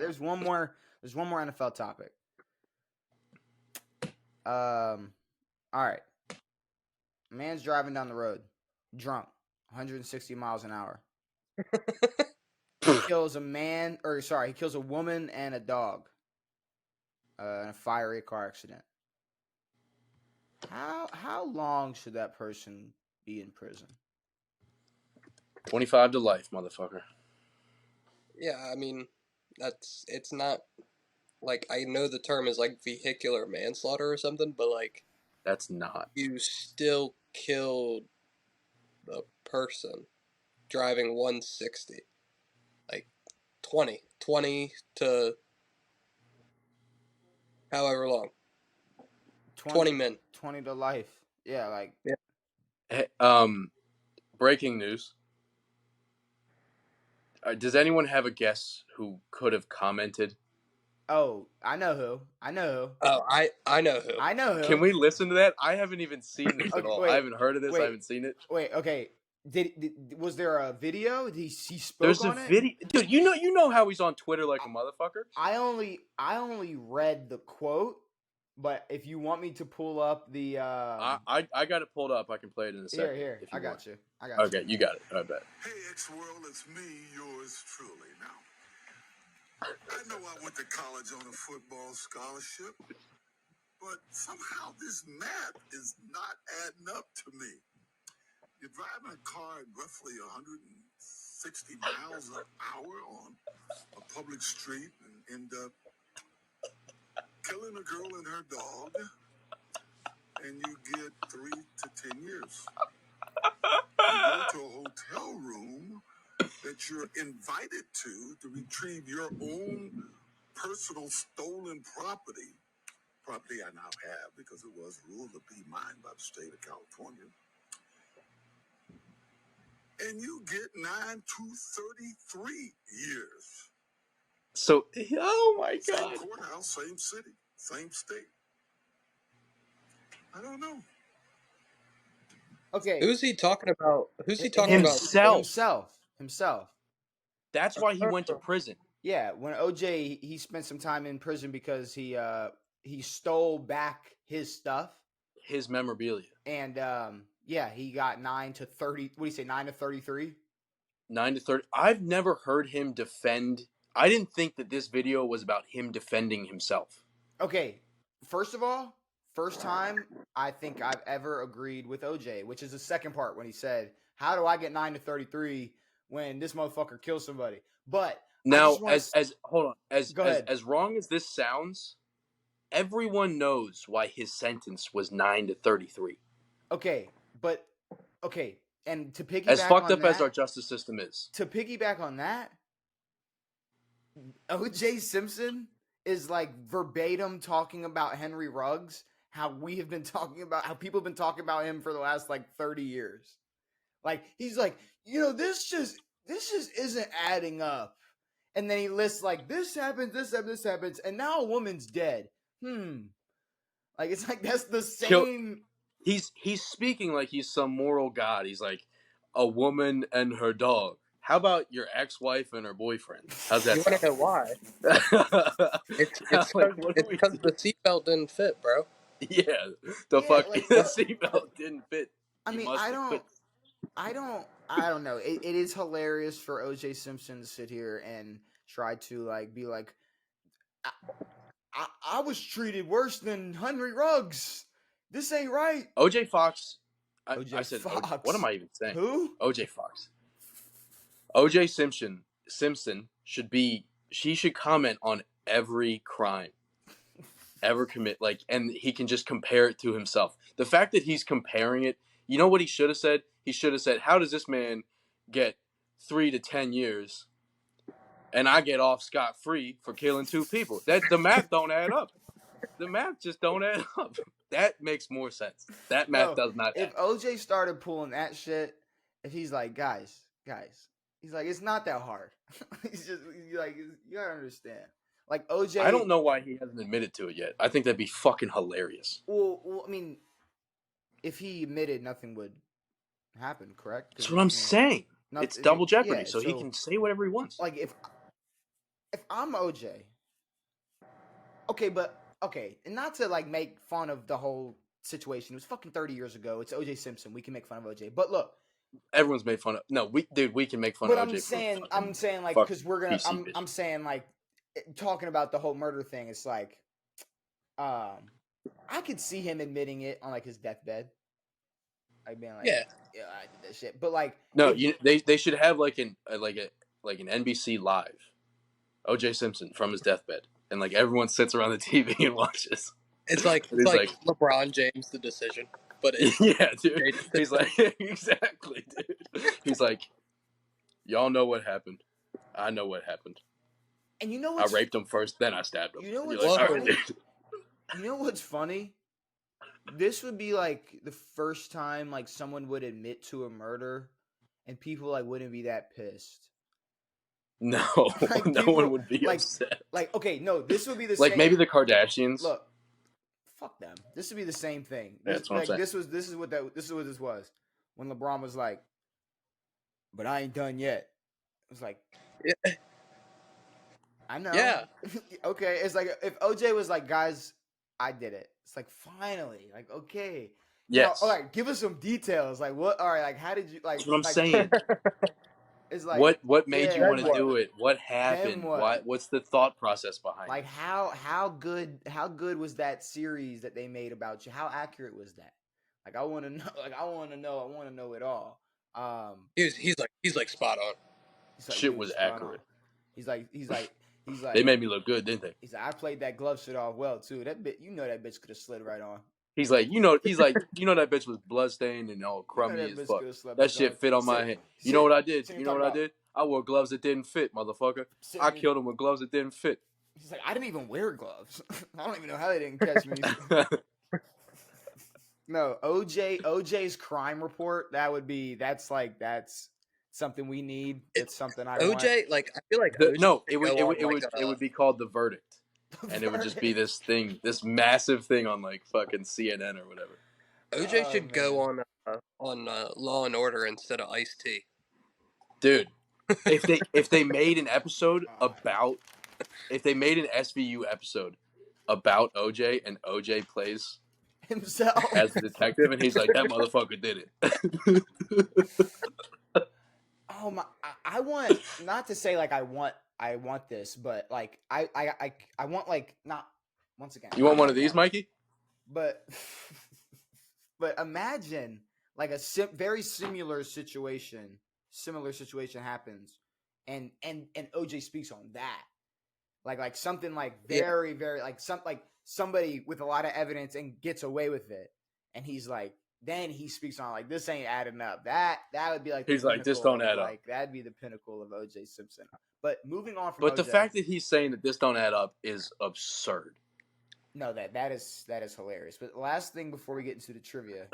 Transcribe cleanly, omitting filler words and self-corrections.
There's one more NFL topic. All right. A man's driving down the road, drunk, 160 miles an hour. He kills a woman and a dog in a fiery car accident. How long should that person be in prison? 25 to life, motherfucker. Yeah, I mean, it's not, like, I know the term is, like, vehicular manslaughter or something, but, like... That's not. You still killed the person driving 160. Like, 20 to however long. 20 men. 20 to life. Yeah, like... Yeah. Hey, breaking news. Does anyone have a guess who could have commented? Oh, I know who. Oh, I know who. Can we listen to that? I haven't even seen this at all. Wait, I haven't heard of this. I haven't seen it. Wait, okay. Was there a video? He spoke There's on a it? video. Dude, you know how he's on Twitter like a motherfucker? I only read the quote, but if you want me to pull up the I got it pulled up. I can play it in a second. Here. I got you. Okay, you got it. I bet. Hey, X-World, it's me, yours truly. Now, I know I went to college on a football scholarship, but somehow this math is not adding up to me. You're driving a car at roughly 160 miles an hour on a public street and end up killing a girl and her dog, and you get 3 to 10 years. You go to a hotel room that you're invited to retrieve your own personal stolen property I now have because it was ruled to be mine by the state of California. And you get 9 to 33 years. So, oh my God. Same courthouse, same city, same state. I don't know. Okay. Who's he talking about? Himself. That's why he went to prison. Yeah, when OJ, he spent some time in prison because he stole back his stuff, his memorabilia, and he got 9 to 30. What do you say, 9 to 33? 9 to 30. I've never heard him defend. I didn't think that this video was about him defending himself. Okay, first of all, first time I think I've ever agreed with OJ, which is the second part when he said, "How do I get 9 to 33 when this motherfucker kills somebody?" But now, hold on, as wrong as this sounds, everyone knows why his sentence was 9 to 33. Okay, and to piggyback as fucked on up that, as our justice system is, to piggyback on that, OJ Simpson is like verbatim talking about Henry Ruggs, how we have been talking about, how people have been talking about him for the last like 30 years. Like, he's like, this just isn't adding up. And then he lists like, this happens, and now a woman's dead. Like, it's like, that's the same. He's speaking like he's some moral god. He's like, a woman and her dog. How about your ex-wife and her boyfriend? How's that? You want to know why? It's because the seatbelt didn't fit, bro. Yeah, the seatbelt didn't fit. I mean, I don't know. It is hilarious for OJ Simpson to sit here and try to like be like, I was treated worse than Henry Ruggs. This ain't right. OJ Fox. OJ I said, Fox. What am I even saying? Who? OJ Fox. OJ Simpson should comment on every crime ever commit, and he can just compare it to himself. The fact that he's comparing it, you know what he should have said? He should have said, how does this man get 3 to 10 years and I get off scot-free for killing 2 people? The math don't add up. The math just don't add up. That makes more sense. That math does not add up. If OJ started pulling that shit, if he's like, guys, he's like, it's not that hard. he's like, you gotta understand. Like, OJ... I don't know why he hasn't admitted to it yet. I think that'd be fucking hilarious. Well, I mean, if he admitted, nothing would happen, correct? That's what I'm saying. It's double jeopardy, so he can say whatever he wants. Like, if I'm OJ. Okay, and not to like make fun of the whole situation. It was fucking 30 years ago. It's OJ Simpson. We can make fun of OJ. But look, Everyone's made fun of. No, we can make fun but of OJ for fucking I'm saying like fucking because we're gonna PC bitch. I'm saying like talking about the whole murder thing. It's like, I could see him admitting it on like his deathbed, like being like, Yeah. yeah, I did that shit. But like, No, if, they should have like an NBC Live, OJ Simpson from his deathbed, and like everyone sits around the TV and watches. It's like And he's like, LeBron James, The Decision, but it's yeah, dude. OJ He's Simpson. like, exactly, dude. He's like, y'all know what happened. I know what happened. and you know I what's raped him first, then I stabbed him. you know And what's you're like, all funny? right, dude. You know what's funny? This would be like the first time like someone would admit to a murder, and people like wouldn't be that pissed. No, Like no people one would be like upset. like okay, no, this would be the Like same. maybe the Kardashians. Look, fuck them. This would be the same thing. Yeah, This, that's what I'm like saying. this is what this was when LeBron was like, "But I ain't done yet." It was like, Yeah. I know. Yeah. Okay, it's like if OJ was like, "Guys, I did it." It's like finally, like okay. Yes. Now, all right, give us some details. Like what? All right, like how did you like? That's what I'm like, saying. It's like What made you yeah, want to Then do it? What happened? what? What's the thought process behind Like it? how good was that series that they made about you? How accurate was that? Like I want to know. Like I want to know it all. he's like spot on. He's like, Shit dude, was spot on. accurate. He's like They made me look good, didn't they? he's like I played that glove shit off well too. That bit, that bitch could have slid right on. He's like that bitch was bloodstained and all crummy that as bitch fuck. coulda slept That right shit on. fit on my Shit, hand. You shit. know what I did? Shit You you're know what talking I did? I wore gloves that didn't fit, motherfucker. Shit I you're- killed him with gloves that didn't fit. He's like I didn't even wear gloves. I don't even know how they didn't catch me. No, OJ's crime report. That's something we need. It's something I want. OJ, like I feel like OJ No, should it would go on, it would be called The Verdict, and it would just be this thing, this massive thing on like fucking CNN or whatever. OJ Oh, should go on Law and Order instead of Ice-T. Dude, if they made an episode about if they made an SVU episode about OJ and OJ plays himself as the detective and he's like that motherfucker did it. Oh my! I want not to say like I want this, but like I want like not once again. You want one of these, Mikey? But but imagine like a very similar situation happens, and OJ speaks on that, like something like very like somebody with a lot of evidence and gets away with it, and he's like. Then he speaks on like this ain't adding up. That would be like He's like this don't add up. Like that'd be the pinnacle of OJ Simpson. But moving on from But OJ, the fact that he's saying that this don't add up is absurd. no, that is hilarious. But last thing before we get into the trivia,